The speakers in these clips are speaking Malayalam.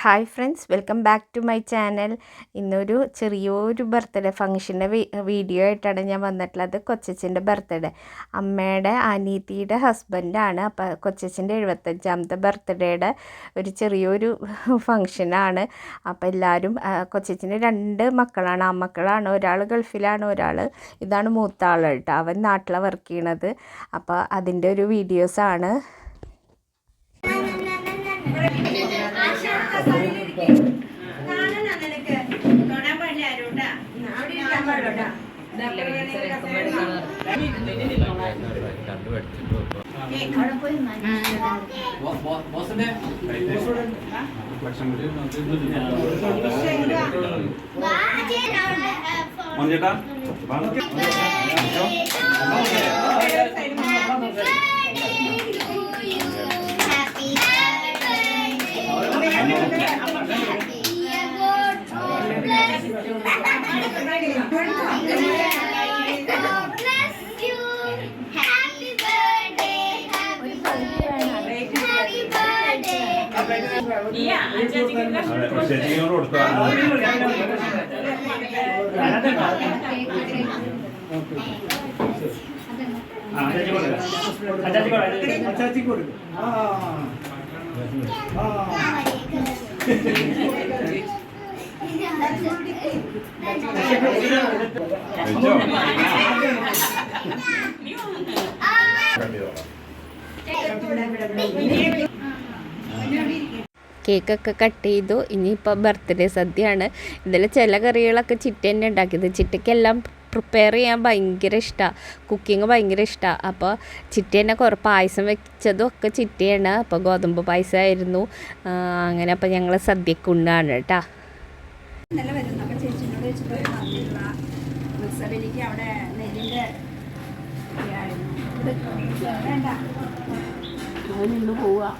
Hi friends, welcome back to my channel. ഇന്നൊരു ചെറിയൊരു ബർത്ത്ഡേ ഫംഗ്ഷൻ്റെ വീഡിയോ ആയിട്ടാണ് ഞാൻ വന്നിട്ടുള്ളത്. കൊച്ചച്ഛൻ്റെ ബർത്ത്ഡേ, അമ്മയുടെ അനീതിയുടെ ഹസ്ബൻഡാണ്. അപ്പോൾ കൊച്ചച്ഛൻ്റെ 75ാമത്തെ ബർത്ത്ഡേയുടെ ഒരു ചെറിയൊരു ഫംഗ്ഷനാണ്. അപ്പോൾ എല്ലാവരും, കൊച്ചച്ഛന് 2 മക്കളാണ്, ആൺമക്കളാണ്. ഒരാൾ ഗൾഫിലാണ്, ഇതാണ് മൂത്ത ആൾ കേട്ടോ. അവൻ നാട്ടിലാണ് വർക്ക് ചെയ്യണത്. അപ്പോൾ അതിൻ്റെ ഒരു വീഡിയോസാണ്. കേക്കൊക്കെ കട്ട് ചെയ്തു. ഇനിയിപ്പോൾ ബർത്ത്ഡേ സദ്യയാണ്. ഇതിൽ ചില കറികളൊക്കെ ചിറ്റ തന്നെ ഉണ്ടാക്കിയത്. ചിറ്റയ്ക്കെല്ലാം പ്രിപ്പയർ ചെയ്യാൻ ഭയങ്കര ഇഷ്ടമാണ്, കുക്കിങ് ഭയങ്കര ഇഷ്ടമാണ്. അപ്പോൾ ചിറ്റ തന്നെ കുറേ പായസം വെച്ചതും ഒക്കെ ചിറ്റയാണ്. അപ്പോൾ ഗോതമ്പ് പായസമായിരുന്നു. അങ്ങനെ അപ്പോൾ ഞങ്ങൾ സദ്യക്ക് ഉണ്ടാണ് കേട്ടോ. പോവാ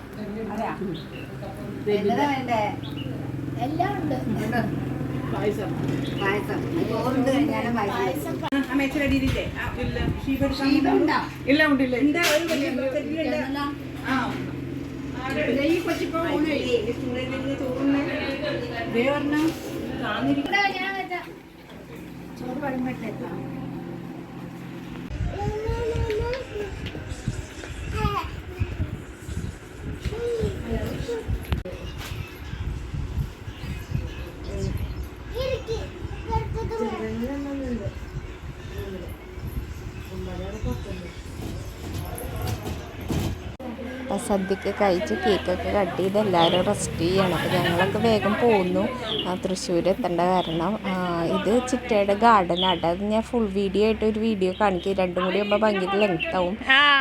എല്ലാം ഉണ്ട്. പായസം ചോറ് പഴമ്പെട്ട സദ്യക്ക് കഴിച്ച് കേക്കൊക്കെ കട്ട് ചെയ്ത് എല്ലാവരും റെസ്റ്റ് ചെയ്യണം. അപ്പോൾ ഞങ്ങളൊക്കെ വേഗം പോന്നു, തൃശ്ശൂർ എത്തേണ്ട കാരണം. ഇത് ചിറ്റയുടെ ഗാർഡനാണ്. അത് ഞാൻ ഫുൾ വീഡിയോ ആയിട്ട് ഒരു വീഡിയോ കാണിക്കും. 2 കൂടി ആകുമ്പോൾ ഭയങ്കര ലെങ്ത് ആവും.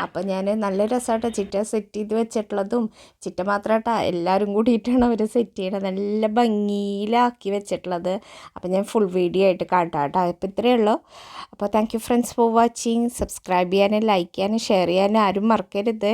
അപ്പോൾ ഞാൻ നല്ല രസമായിട്ടാണ് ചിറ്റ സെറ്റ് ചെയ്ത് വെച്ചിട്ടുള്ളതും. ചിറ്റ മാത്രമായിട്ടാ, എല്ലാവരും കൂടിയിട്ടാണ് അവർ സെറ്റ് ചെയ്യണത്, നല്ല ഭംഗിയിലാക്കി വെച്ചിട്ടുള്ളത്. അപ്പോൾ ഞാൻ ഫുൾ വീഡിയോ ആയിട്ട് കാട്ടാം കേട്ടോ. അപ്പോൾ ഇത്രയേ ഉള്ളൂ. അപ്പോൾ thank you friends for watching. Subscribe ചെയ്യാനും ലൈക്ക് ചെയ്യാനും ഷെയർ ചെയ്യാനും ആരും മറക്കരുത്.